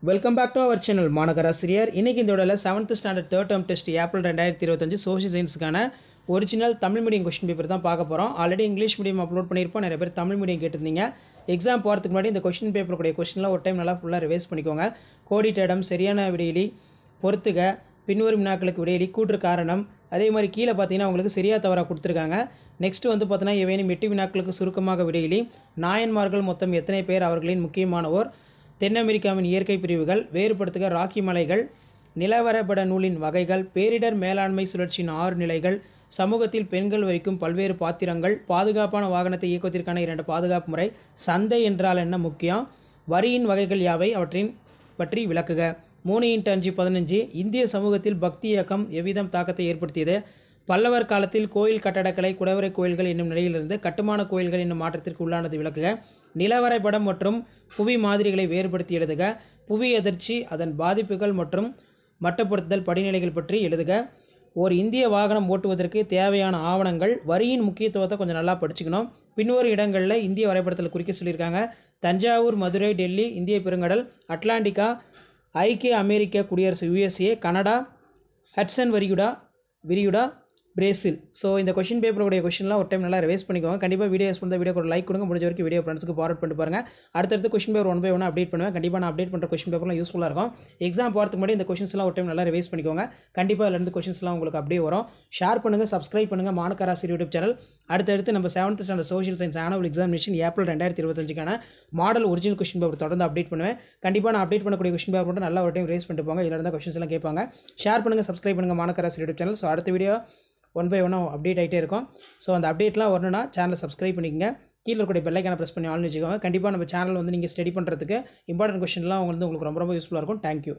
Welcome back to our channel மாநகர ஆசிரியர். இன்றைக்கி இந்த விடல 7th standard third term test April 2025 social சயின்ஸுக்கான original Tamil medium question paper தான் பார்க்க போகிறோம். ஆல்ரெடி இங்கிலீஷ் மீடியம் அப்லோட் பண்ணியிருப்போம். நிறைய பேர் தமிழ் மீடியம் கேட்டிருந்தீங்க. எக்ஸாம் போகிறதுக்கு முன்னாடி இந்த கொஸ்டின் பேப்பருடைய கொஸ்டின்லாம் ஒரு டைம் நல்லா ஃபுல்லாக ரிவைஸ் பண்ணிக்கோங்க. கோடிட்ட இடம், சரியான விடையிலி, பொறுத்துக, பின்வரும் வினாக்களுக்கு விடையிலி, கூற்று காரணம், அதே மாதிரி கீழே பார்த்தீங்கன்னா உங்களுக்கு சரியாக தவறாக கொடுத்துருக்காங்க. நெக்ஸ்ட் வந்து பார்த்தீங்கன்னா ஏவேனும் 8 வினாக்களுக்கு சுருக்கமாக விடையிலி, நாயன்மார்கள் மொத்தம் எத்தனை பேர், அவர்களின் முக்கியமானோர், தென் அமெரிக்காவின் இயற்கை பிரிவுகள், வேறுபடுத்துக ராக்கி மலைகள், நிலவரைபட நூலின் வகைகள், பேரிடர் மேலாண்மை சுழற்சியின் 6 நிலைகள், சமூகத்தில் பெண்கள் வகிக்கும் பல்வேறு பாத்திரங்கள், பாதுகாப்பான வாகனத்தை இயக்குவதற்கான 2 பாதுகாப்பு முறை, சந்தை என்றால் என்ன முக்கியம், வரியின் வகைகள் யாவை, அவற்றின் பற்றி விளக்குக. 3x5 இந்திய சமூகத்தில் பக்தி இயக்கம் எவ்விதம் தாக்கத்தை ஏற்படுத்தியது, பல்லவர் காலத்தில் கோயில் கட்டடக்கலை குடவரை கோயில்கள் என்னும் நிலையிலிருந்து கட்டுமான கோயில்கள் என்னும் மாற்றத்திற்கு உள்ளானது விளக்குக. நிலவரைபடம் மற்றும் புவி மாதிரிகளை வேறுபடுத்தி எழுதுக. புவி அதிர்ச்சி, அதன் பாதிப்புகள் மற்றும் மட்டப்படுத்துதல் படிநிலைகள் பற்றி எழுதுக. ஒரு இந்திய வாகனம் ஓட்டுவதற்கு தேவையான ஆவணங்கள், வரியின் முக்கியத்துவத்தை கொஞ்சம் நல்லா படிச்சுக்கணும். பின்வரும் இடங்களில் இந்திய வரைபடத்தில் குறிக்க சொல்லியிருக்காங்க. தஞ்சாவூர், மதுரை, டெல்லி, இந்திய பெருங்கடல், அட்லாண்டிகா, ஐக்கிய அமெரிக்க குடியரசு USA, கனடா, ஹட்சன் விரிகுடா, பிரேசில். ஸோ இந்த கொஷின் பேப்பருடைய கொஷின்லாம் ஒரு டைம் நல்லா ரிவைஸ் பண்ணிக்கோங்க. கண்டிப்பாக வீடியோ பண்ணுற வீடியோக்கு ஒரு லைக் கொடுங்க. முடிஞ்ச வரைக்கும் வீடியோ ஃப்ரெண்ட்ஸ்க்கு ஃபார்வர்ட் பண்ணிட்டு பாருங்கள். அடுத்தடுத்து கொஷின் பேப்பர் 1 by 1 அப்டேட் பண்ணுவேன். கண்டிப்பாக நான் அப்டேட் பண்ணுற கொஷின் பேப்பர்லாம் யூஸ்ஃபுல்லாக இருக்கும். எக்ஸாம் போகிறதுக்கு முன்னாடி இந்த கொஷின்ஸ்லாம் ஒரு டைம் நல்லா ரிவைஸ் பண்ணிக்கோங்க. கண்டிப்பாக அதில் இருந்து கொஷின்ஸ்லாம் உங்களுக்கு அப்படியே வரும். ஷேர் பண்ணுங்கள், சப்ஸ்கிரைப் பண்ணுங்கள் மாநகர ஆசிரியர் யூடியூப் சேனல். அடுத்தடுத்து நம்ம 7th standard social science annual examination April 2025 model original question paper தொடர்ந்து அப்டேட் பண்ணுவேன். கண்டிப்பாக நான் அப்டேட் பண்ணக்கூடிய கொஷின் பேப்பர் மட்டும் நல்லா ஒரு டைம் ரைஸ் பண்ணிட்டு போங்க. இதில் இருந்தால் கொஷின்ஸ் எல்லாம் கேட்பாங்க. ஷேர் பண்ணுங்கள், சப்ஸ்கிரைப் பண்ணுங்கள் மாநகர ஆசிரியர் யூடியூப் சேனல். ஸோ அடுத்த வீடியோ 1 by 1 அப்டேட் ஆகிட்டே இருக்கும். ஸோ அந்த அப்டேட்லாம் வரணும்னா சேனலை சப்ஸ்கிரைப் பண்ணிக்கங்க. கீழே இருக்கக்கூடிய பெல் ஐக்கானை ப்ரெஸ் பண்ணி ஆல்னு வச்சுக்கோங்க. கண்டிப்பாக நம்ம சேனல் வந்து நீங்கள் ஸ்டடி பண்ணுறதுக்கு இம்பார்ட்டன்ட் கொஸ்டின்லாம் உங்களுக்கு ரொம்ப யூஸ்ஃபுல்லாக இருக்கும். தேங்க்யூ.